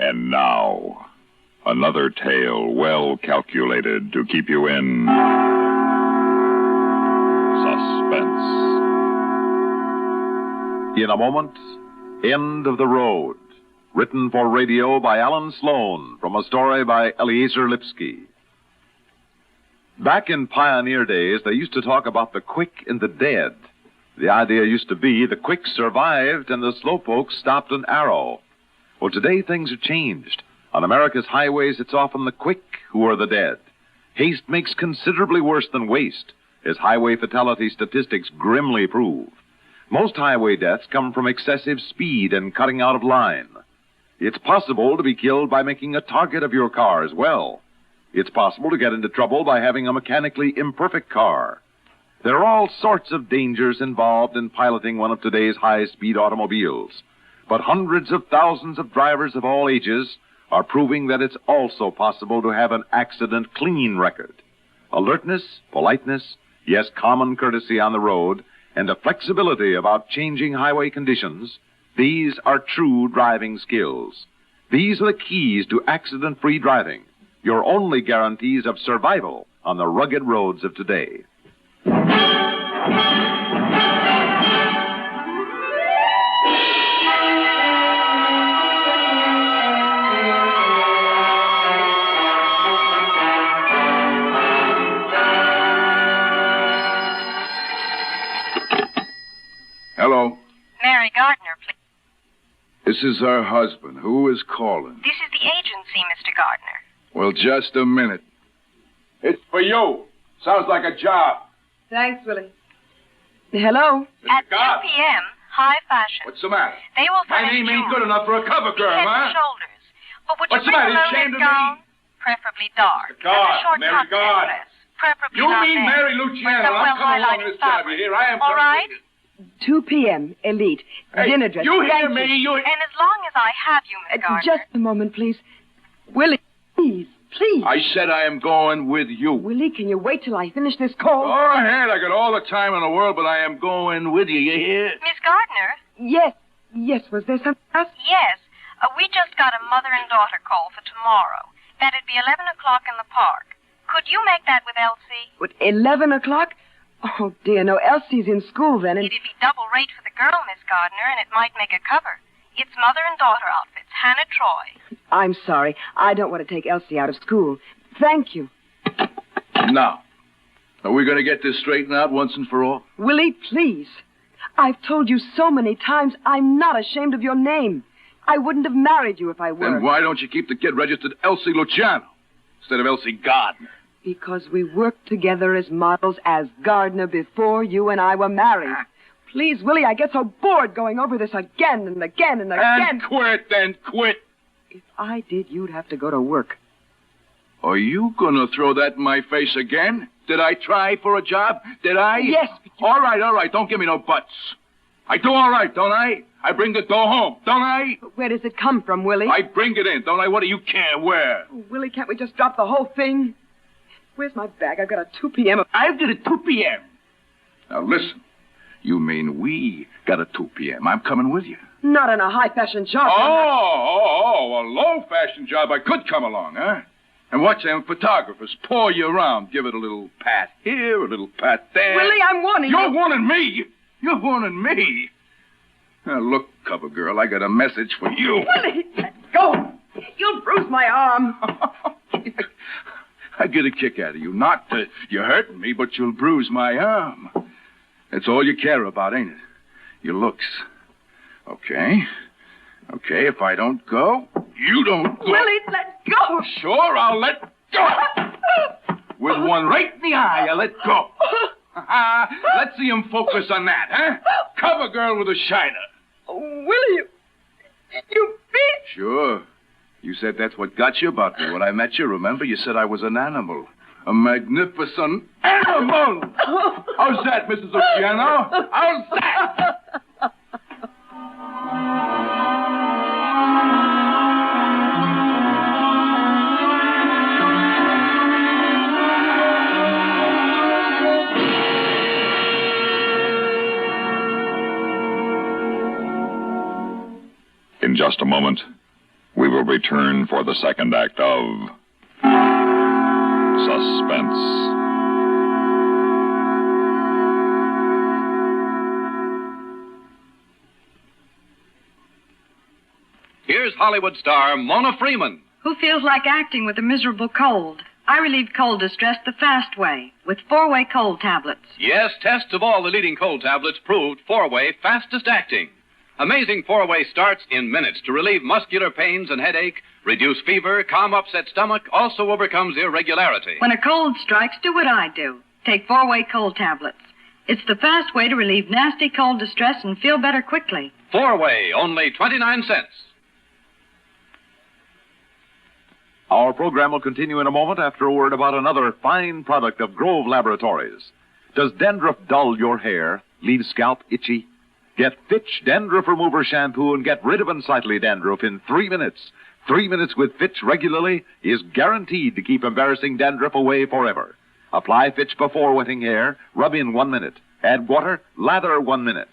And now, another tale well calculated to keep you in suspense. In a moment, End of the Road. Written for radio by Alan Sloan from a story by Eliezer Lipsky. Back in pioneer days, they used to talk about the quick and the dead. The idea used to be the quick survived and the slowpokes stopped an arrow. Well, today things have changed. On America's highways, it's often the quick who are the dead. Haste makes considerably worse than waste, as highway fatality statistics grimly prove. Most highway deaths come from excessive speed and cutting out of line. It's possible to be killed by making a target of your car as well. It's possible to get into trouble by having a mechanically imperfect car. There are all sorts of dangers involved in piloting one of today's high-speed automobiles. But hundreds of thousands of drivers of all ages are proving that it's also possible to have an accident-clean record. Alertness, politeness, yes, common courtesy on the road, and a flexibility about changing highway conditions, these are true driving skills. These are the keys to accident-free driving, your only guarantees of survival on the rugged roads of today. Hello. Mary Gardner, please. This is her husband. Who is calling? This is the agency, Mr. Gardner. Well, just a minute. It's for you. Sounds like a job. Thanks, Willie. Hello? At 2 p.m., high fashion. What's the matter? They will My furnish name ain't jewelry, good enough for a cover girl, head huh? and shoulders. But would What's you the bring matter? a You ashamed low-neck of me? gown? Preferably dark. Mr. Gard, and a short Mary cotton Gard. dress. Preferably You not mean red. Mary With Luciano? some I'm coming along well-highlighted this job. fabric. You hear? I am All coming right? with you. 2 p.m., Elite. Hey, Dinner dress. you hear Thank me? You... And as long as I have you, Miss Gardner. Just a moment, please. Willie, please. I said I am going with you. Willie, can you wait till I finish this call? Go ahead. I got all the time in the world, but I am going with you. You hear? Miss Gardner? Yes. Was there something else? Yes. We just got a mother and daughter call for tomorrow. That'd be 11 o'clock in the park. Could you make that with Elsie? What, 11 o'clock? Oh, dear, no. Elsie's in school then, and... It'd be double rate for the girl, Miss Gardner, and it might make a cover. It's mother and daughter outfits. Hannah Troy. I'm sorry. I don't want to take Elsie out of school. Thank you. Now, are we going to get this straightened out once and for all? Willie, please. I've told you so many times I'm not ashamed of your name. I wouldn't have married you if I were. Then why don't you keep the kid registered Elsie Luciano instead of Elsie Gardner? Because we worked together as models as Gardner before you and I were married. Please, Willie, I get so bored going over this again and again and again. And quit, then quit. If I did, you'd have to go to work. Are you going to throw that in my face again? Did I try for a job? Did I? Yes, but you... All right. Don't give me no buts. I do all right, don't I? I bring the dough home, don't I? But where does it come from, Willie? I bring it in, don't I? What do you care where? Oh, Willie, can't we just drop the whole thing? Where's my bag? I've got a 2 p.m. I've got a 2 p.m. Now, listen. You mean we got a 2 p.m. I'm coming with you. Not in a high-fashion job. A low-fashion job. I could come along, huh? And watch them photographers pour you around. Give it a little pat here, a little pat there. Willie, I'm warning you. You're warning me? You're warning me? Now, look, cover girl, I got a message for you. Willie, let go. You'll bruise my arm. I get a kick out of you. Not that you're hurting me, but you'll bruise my arm. That's all you care about, ain't it? Your looks. Okay, if I don't go, you don't go. Willie, let go. Sure, I'll let go. With one right in the eye, I'll let go. Let's see him focus on that, huh? Cover girl with a shiner. Oh, Willie, you beat... Sure. You said that's what got you about me when I met you. Remember, you said I was an animal. A magnificent animal. How's that, Mrs. Luciano? How's that? In just a moment, We will return for the second act of Suspense. Here's Hollywood star Mona Freeman. Who feels like acting with a miserable cold? I relieve cold distress the fast way with 4-way cold tablets. Yes, tests of all the leading cold tablets proved 4-way fastest acting. Amazing 4-way starts in minutes to relieve muscular pains and headache, reduce fever, calm upset stomach, also overcomes irregularity. When a cold strikes, do what I do. Take 4-way cold tablets. It's the fast way to relieve nasty cold distress and feel better quickly. 4-way, only 29 cents. Our program will continue in a moment after a word about another fine product of Grove Laboratories. Does dandruff dull your hair, leave scalp itchy? Get Fitch Dandruff Remover Shampoo and get rid of unsightly dandruff in 3 minutes. 3 minutes with Fitch regularly is guaranteed to keep embarrassing dandruff away forever. Apply Fitch before wetting hair, rub in 1 minute. Add water, lather 1 minute.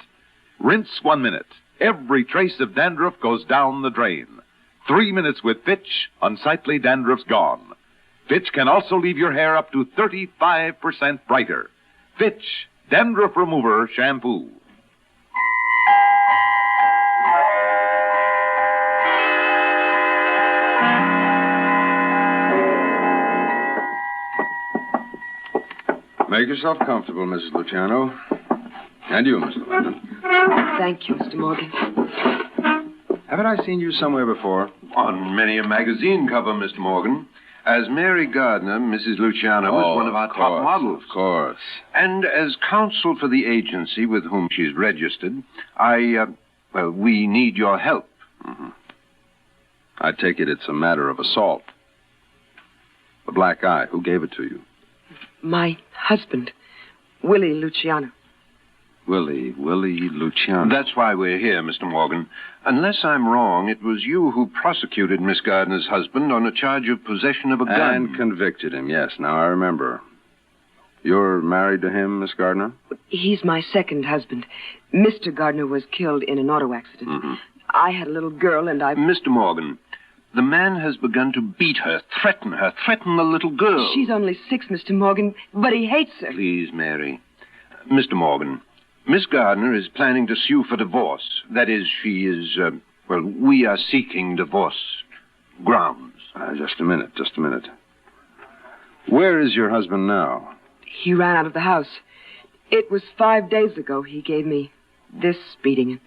Rinse 1 minute. Every trace of dandruff goes down the drain. 3 minutes with Fitch, unsightly dandruff's gone. Fitch can also leave your hair up to 35% brighter. Fitch Dandruff Remover Shampoo. Make yourself comfortable, Mrs. Luciano. And you, Mr. Linden. Thank you, Mr. Morgan. Haven't I seen you somewhere before? On many a magazine cover, Mr. Morgan. As Mary Gardner, Mrs. Luciano was one of our top models. Of course. And as counsel for the agency with whom she's registered, we need your help. Mm-hmm. I take it it's a matter of assault. The black eye, who gave it to you? My husband, Willie Luciano. Willie Luciano. That's why we're here, Mr. Morgan. Unless I'm wrong, it was you who prosecuted Miss Gardner's husband on a charge of possession of a gun. And convicted him, yes. Now I remember. You're married to him, Miss Gardner? He's my second husband. Mr. Gardner was killed in an auto accident. Mm-hmm. I had a little girl and I... Mr. Morgan, the man has begun to beat her, threaten the little girl. She's only 6, Mr. Morgan, but he hates her. Please, Mary. Mr. Morgan, Miss Gardner is planning to sue for divorce. That is, she is, we are seeking divorce grounds. Just a minute. Where is your husband now? He ran out of the house. It was 5 days ago he gave me this beating,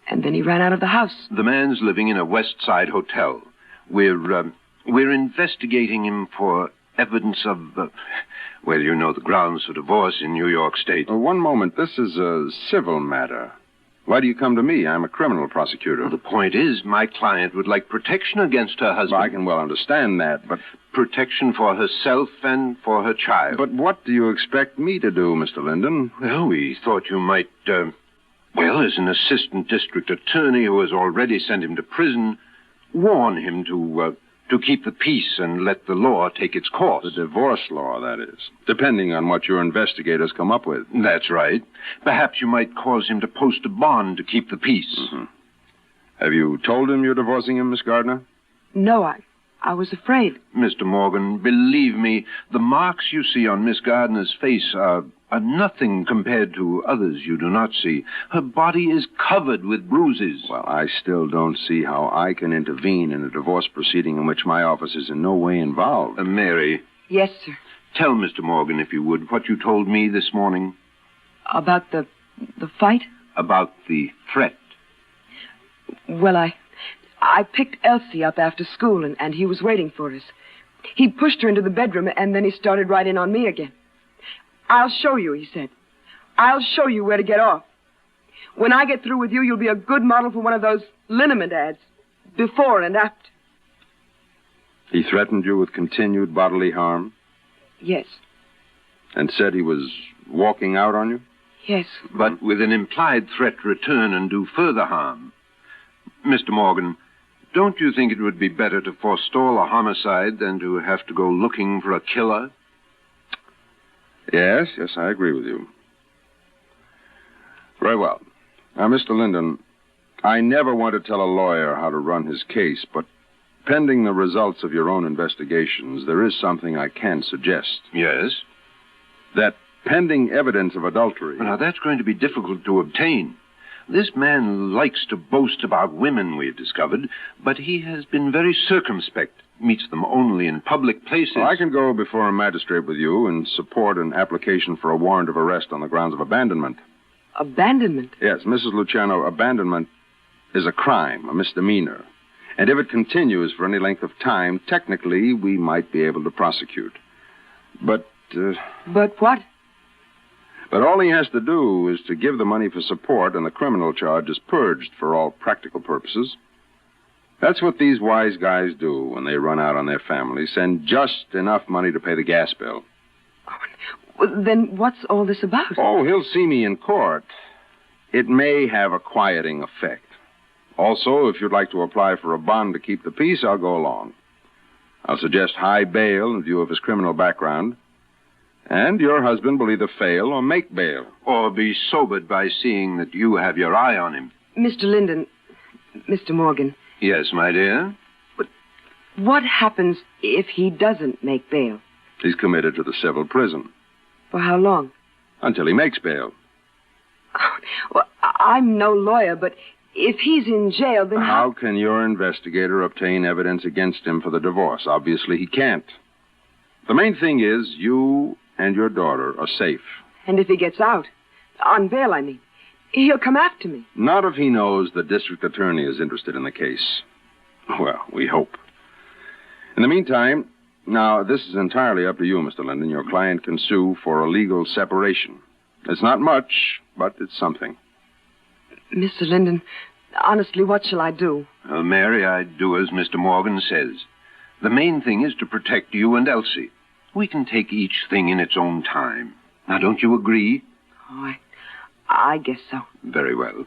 and then he ran out of the house. The man's living in a West Side hotel. We're investigating him for evidence of, the grounds for divorce in New York State. One moment. This is a civil matter. Why do you come to me? I'm a criminal prosecutor. Well, the point is, my client would like protection against her husband. Well, I can well understand that, but... Protection for herself and for her child. But what do you expect me to do, Mr. Linden? Well, we thought you might, as an assistant district attorney who has already sent him to prison, warn him to keep the peace and let the law take its course. The divorce law, that is. Depending on what your investigators come up with. That's right. Perhaps you might cause him to post a bond to keep the peace. Mm-hmm. Have you told him you're divorcing him, Miss Gardner? No, I was afraid. Mr. Morgan, believe me, the marks you see on Miss Gardner's face are nothing compared to others you do not see. Her body is covered with bruises. Well, I still don't see how I can intervene in a divorce proceeding in which my office is in no way involved. Mary. Yes, sir. Tell Mr. Morgan, if you would, what you told me this morning. About the fight? About the threat. Well, I picked Elsie up after school, and he was waiting for us. He pushed her into the bedroom, and then he started right in on me again. I'll show you, he said. I'll show you where to get off. When I get through with you, you'll be a good model for one of those liniment ads, before and after. He threatened you with continued bodily harm? Yes. And said he was walking out on you? Yes. But with an implied threat to return and do further harm. Mr. Morgan, don't you think it would be better to forestall a homicide than to have to go looking for a killer? Yes, I agree with you. Very well. Now, Mr. Linden, I never want to tell a lawyer how to run his case, but pending the results of your own investigations, there is something I can suggest. Yes? That pending evidence of adultery... Now, that's going to be difficult to obtain. This man likes to boast about women, we've discovered, but he has been very circumspect. Meets them only in public places. Well, I can go before a magistrate with you and support an application for a warrant of arrest on the grounds of abandonment. Abandonment? Yes, Mrs. Luciano, abandonment is a crime, a misdemeanor. And if it continues for any length of time, technically, we might be able to prosecute. But... But what? But all he has to do is to give the money for support, and the criminal charge is purged for all practical purposes. That's what these wise guys do when they run out on their family. Send just enough money to pay the gas bill. Well, then what's all this about? Oh, he'll see me in court. It may have a quieting effect. Also, if you'd like to apply for a bond to keep the peace, I'll go along. I'll suggest high bail in view of his criminal background. And your husband will either fail or make bail. Or be sobered by seeing that you have your eye on him. Mr. Linden, Mr. Morgan. Yes, my dear? But what happens if he doesn't make bail? He's committed to the civil prison. For how long? Until he makes bail. Well, I'm no lawyer, but if he's in jail, then how can your investigator obtain evidence against him for the divorce? Obviously, he can't. The main thing is you and your daughter are safe. And if he gets out, on bail, I mean, he'll come after me. Not if he knows the district attorney is interested in the case. Well, we hope. In the meantime, now, this is entirely up to you, Mr. Linden. Your client can sue for a legal separation. It's not much, but it's something. Mr. Linden, honestly, what shall I do? Well, Mary, I'd do as Mr. Morgan says. The main thing is to protect you and Elsie. We can take each thing in its own time. Now, don't you agree? Oh, I guess so. Very well.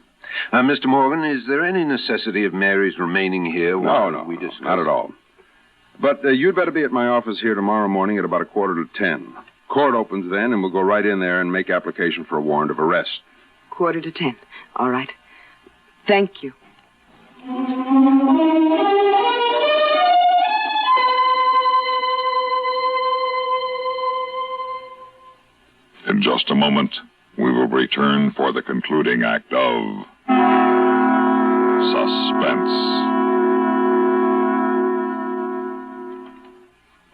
Mr. Morgan, is there any necessity of Mary's remaining here while we discuss? Not at all. But you'd better be at my office here tomorrow morning at about 10:15. Court opens then, and we'll go right in there and make application for a warrant of arrest. 10:15. All right. Thank you. In just a moment, we will return for the concluding act of Suspense.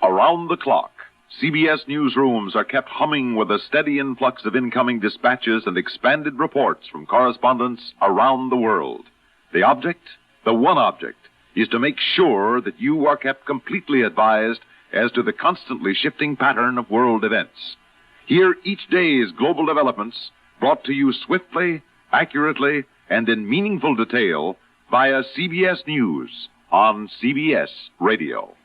Around the clock, CBS newsrooms are kept humming with a steady influx of incoming dispatches and expanded reports from correspondents around the world. The object, the one object, is to make sure that you are kept completely advised as to the constantly shifting pattern of world events. Hear each day's global developments brought to you swiftly, accurately, and in meaningful detail via CBS News on CBS Radio.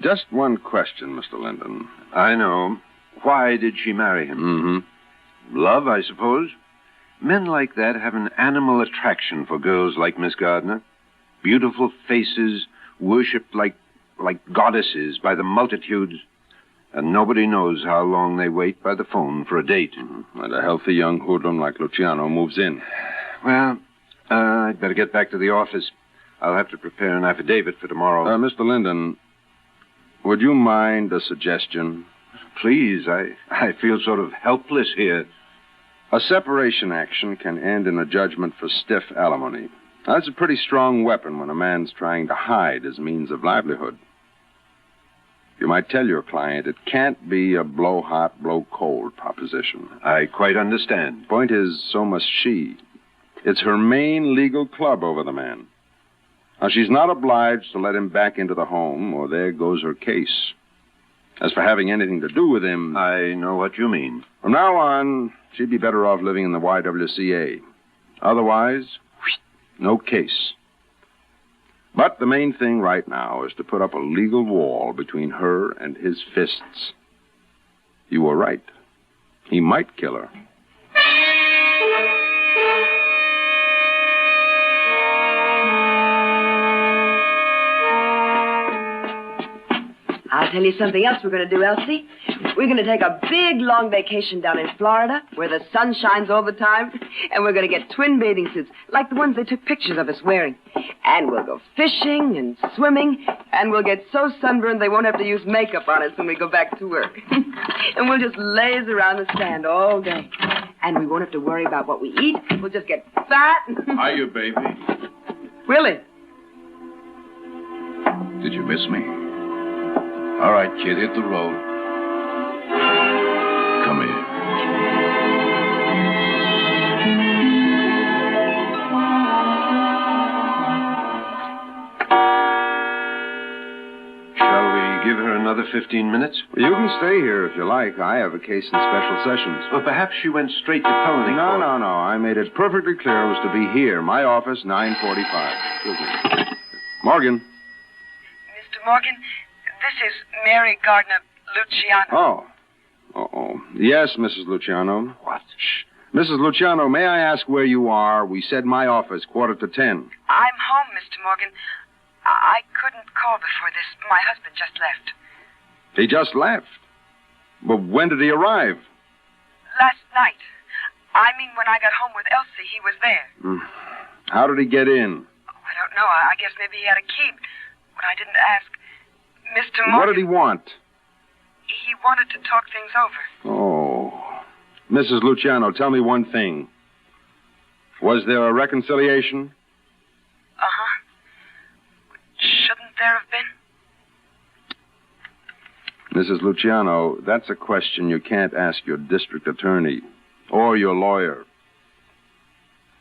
Just one question, Mr. Linden. I know. Why did she marry him? Mm-hmm. Love, I suppose. Men like that have an animal attraction for girls like Miss Gardner. Beautiful faces, worshipped like goddesses by the multitudes. And nobody knows how long they wait by the phone for a date. Mm-hmm. And a healthy young hoodlum like Luciano moves in. Well, I'd better get back to the office. I'll have to prepare an affidavit for tomorrow. Mr. Linden, would you mind a suggestion? Please, I feel sort of helpless here. A separation action can end in a judgment for stiff alimony. That's a pretty strong weapon when a man's trying to hide his means of livelihood. You might tell your client it can't be a blow-hot, blow-cold proposition. I quite understand. Point is, so must she. It's her main legal club over the man. Now, she's not obliged to let him back into the home, or there goes her case. As for having anything to do with him... I know what you mean. From now on, she'd be better off living in the YWCA. Otherwise, no case. But the main thing right now is to put up a legal wall between her and his fists. You were right. He might kill her. I'll I'll tell you something else we're going to do, Elsie. We're going to take a big, long vacation down in Florida where the sun shines all the time. And we're going to get twin bathing suits, like the ones they took pictures of us wearing. And we'll go fishing and swimming. And we'll get so sunburned they won't have to use makeup on us when we go back to work. And we'll just laze around the sand all day. And we won't have to worry about what we eat. We'll just get fat. Hiya, baby. Willie. Did you miss me? All right, kid, hit the road. Come here. Shall we give her another 15 minutes? Well, you can stay here if you like. I have a case in special sessions. Well, perhaps she went straight to felony No, court. no. I made it perfectly clear it was to be here, my office, 9:45. Excuse me. Morgan. Mr. Morgan, this is Mary Gardner Luciano. Oh. Yes, Mrs. Luciano. What? Shh. Mrs. Luciano, may I ask where you are? We said my office, 9:45. I'm home, Mr. Morgan. I couldn't call before this. My husband just left. He just left. But when did he arrive? Last night. I mean, when I got home with Elsie, he was there. How did he get in? Oh, I don't know. I guess maybe he had a key. But I didn't ask. Mr. Morgan... What did he want? He wanted to talk things over. Oh. Mrs. Luciano, tell me one thing. Was there a reconciliation? Uh-huh. Shouldn't there have been? Mrs. Luciano, that's a question you can't ask your district attorney or your lawyer.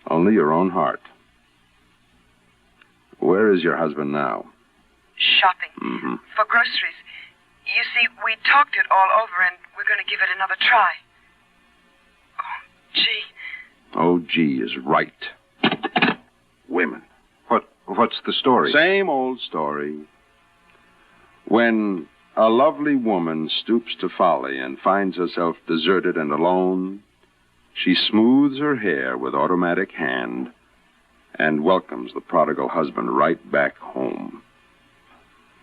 Only your own heart. Where is your husband now? Shopping. For groceries. You see, we talked it all over, and we're going to give it another try. Oh, gee is right. Women. What's the story? Same old story. When a lovely woman stoops to folly and finds herself deserted and alone, she smooths her hair with automatic hand and welcomes the prodigal husband right back home.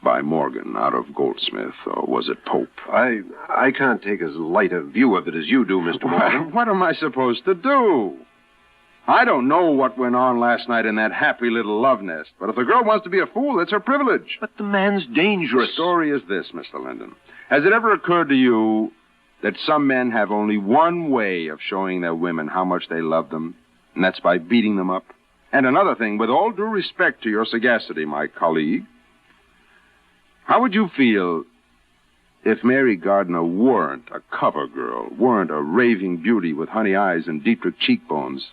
By Morgan out of Goldsmith, or was it Pope? I can't take as light a view of it as you do, Mr. Morgan. What am I supposed to do? I don't know what went on last night in that happy little love nest, but if the girl wants to be a fool, it's her privilege. But the man's dangerous. The story is this, Mr. Linden. Has it ever occurred to you that some men have only one way of showing their women how much they love them, and that's by beating them up? And another thing, with all due respect to your sagacity, my colleague, how would you feel if Mary Gardner weren't a cover girl, weren't a raving beauty with honey eyes and deep cheekbones?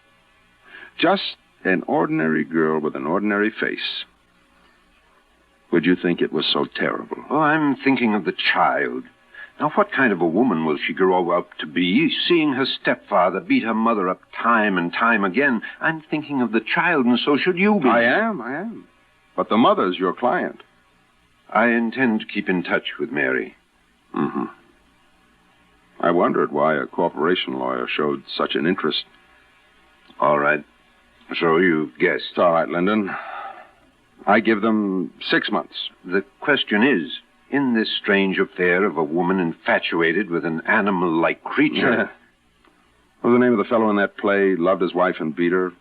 Just an ordinary girl with an ordinary face. Would you think it was so terrible? Oh, I'm thinking of the child. Now, what kind of a woman will she grow up to be, seeing her stepfather beat her mother up time and time again? I'm thinking of the child, and so should you be. I am. But the mother's your client. I intend to keep in touch with Mary. I wondered why a corporation lawyer showed such an interest. All right. So you guessed. It's all right, Linden. I give them 6 months. The question is, in this strange affair of a woman infatuated with an animal-like creature... What was the name of the fellow in that play, loved his wife and beat her?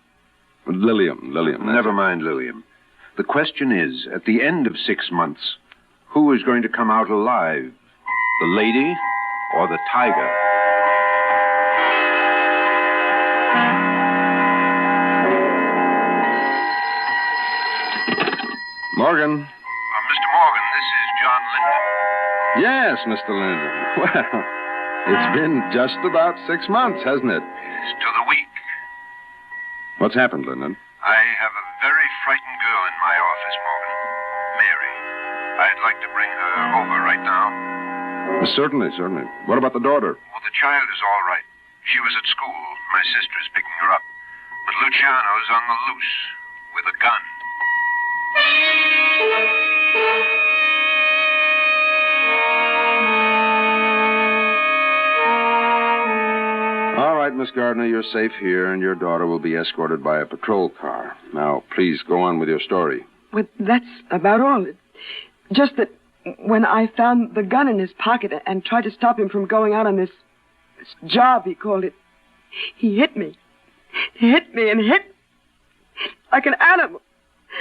Lilliam. Never mind Lilliam. The question is, at the end of 6 months, who is going to come out alive? The lady or the tiger? Morgan. Mr. Morgan, this is John Linden. Yes, Mr. Linden. Well, it's been just about 6 months, hasn't it? Yes, to the week. What's happened, Linden? I have a very frightened girl in my office, Morgan. Mary. I'd like to bring her over right now. Certainly. What about the daughter? Well, the child is all right. She was at school. My sister is picking her up. But Luciano's on the loose with a gun. All right, Miss Gardner, you're safe here, and your daughter will be escorted by a patrol car. Now, please go on with your story. Well, that's about all. Just that when I found the gun in his pocket and tried to stop him from going out on this job, he called it, he hit me. He hit me and hit like an animal,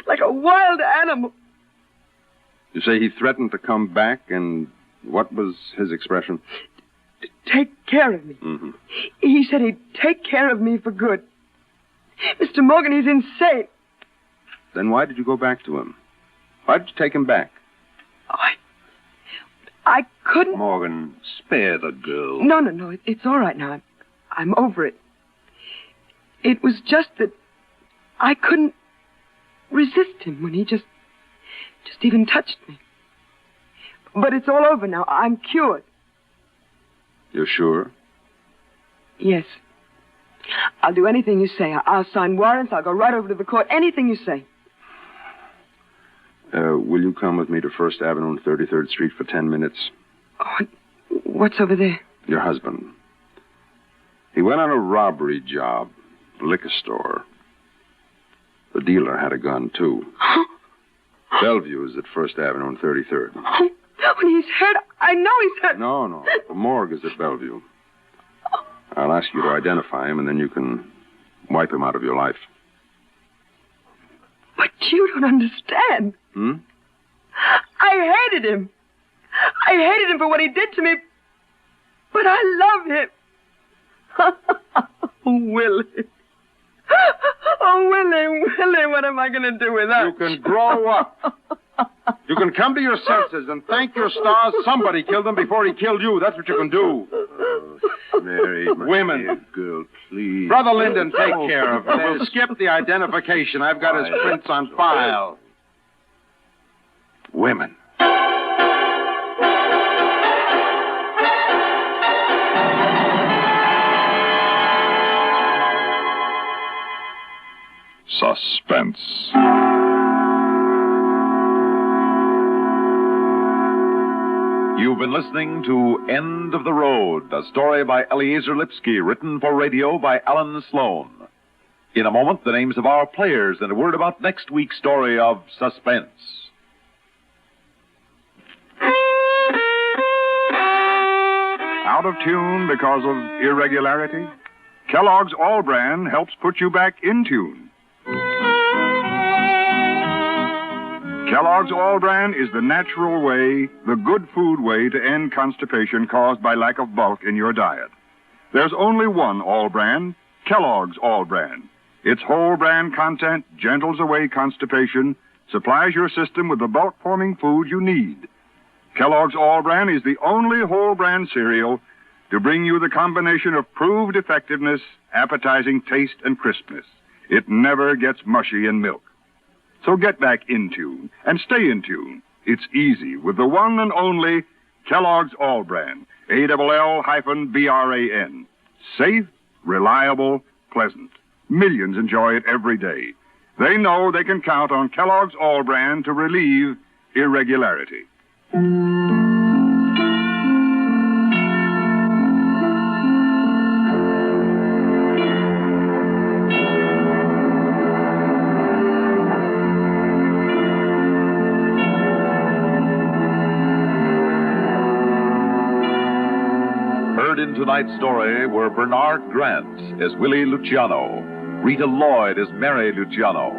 like a wild animal. You say he threatened to come back, and what was his expression? Take care of me. Mm-hmm. He said he'd take care of me for good. Mr. Morgan, he's insane. Then why did you go back to him? Why did you take him back? Oh, I couldn't... Morgan, spare the girl. No. It's all right now. I'm over it. It was just that I couldn't resist him when he just even touched me. But it's all over now. I'm cured. You're sure? Yes. I'll do anything you say. I'll sign warrants. I'll go right over to the court. Anything you say. Will you come with me to 1st Avenue and 33rd Street for 10 minutes? Oh, what's over there? Your husband. He went on a robbery job. A liquor store. The dealer had a gun, too. Bellevue is at 1st Avenue and 33rd. When he's hurt, I know he's hurt. No. The morgue is at Bellevue. I'll ask you to identify him, and then you can wipe him out of your life. But you don't understand. I hated him. I hated him for what he did to me. But I love him. Oh, Willie. Oh, Willie, what am I going to do without you? Can grow up. You can come to your senses and thank your stars somebody killed him before he killed you. That's what you can do. Oh, Mary, my Women. dear girl, please. Brother Lyndon, take care of her. We'll skip the identification. I've got his prints on file. Women. Suspense. You've been listening to End of the Road, a story by Eliezer Lipsky, written for radio by Alan Sloan. In a moment, the names of our players and a word about next week's story of Suspense. Out of tune because of irregularity? Kellogg's All Bran helps put you back in tune. Kellogg's All Bran is the natural way, the good food way to end constipation caused by lack of bulk in your diet. There's only one All Bran, Kellogg's All Bran. Its whole bran content gentles away constipation, supplies your system with the bulk-forming food you need. Kellogg's All Bran is the only whole bran cereal to bring you the combination of proved effectiveness, appetizing taste, and crispness. It never gets mushy in milk. So get back in tune and stay in tune. It's easy with the one and only Kellogg's All Bran, ALL-BRAN. Safe, reliable, pleasant. Millions enjoy it every day. They know they can count on Kellogg's All Bran to relieve irregularity. In tonight's story were Bernard Grant as Willie Luciano, Rita Lloyd as Mary Luciano,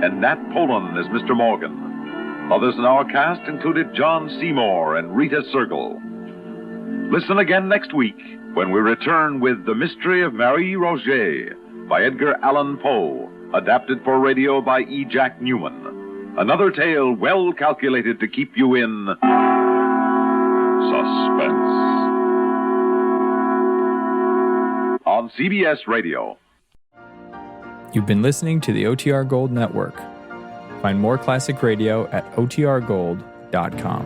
and Nat Poland as Mr. Morgan. Others in our cast included John Seymour and Rita Sergel. Listen again next week when we return with The Mystery of Marie Roget by Edgar Allan Poe, adapted for radio by E. Jack Newman. Another tale well calculated to keep you in suspense. On CBS Radio. You've been listening to the OTR Gold Network. Find more classic radio at otrgold.com.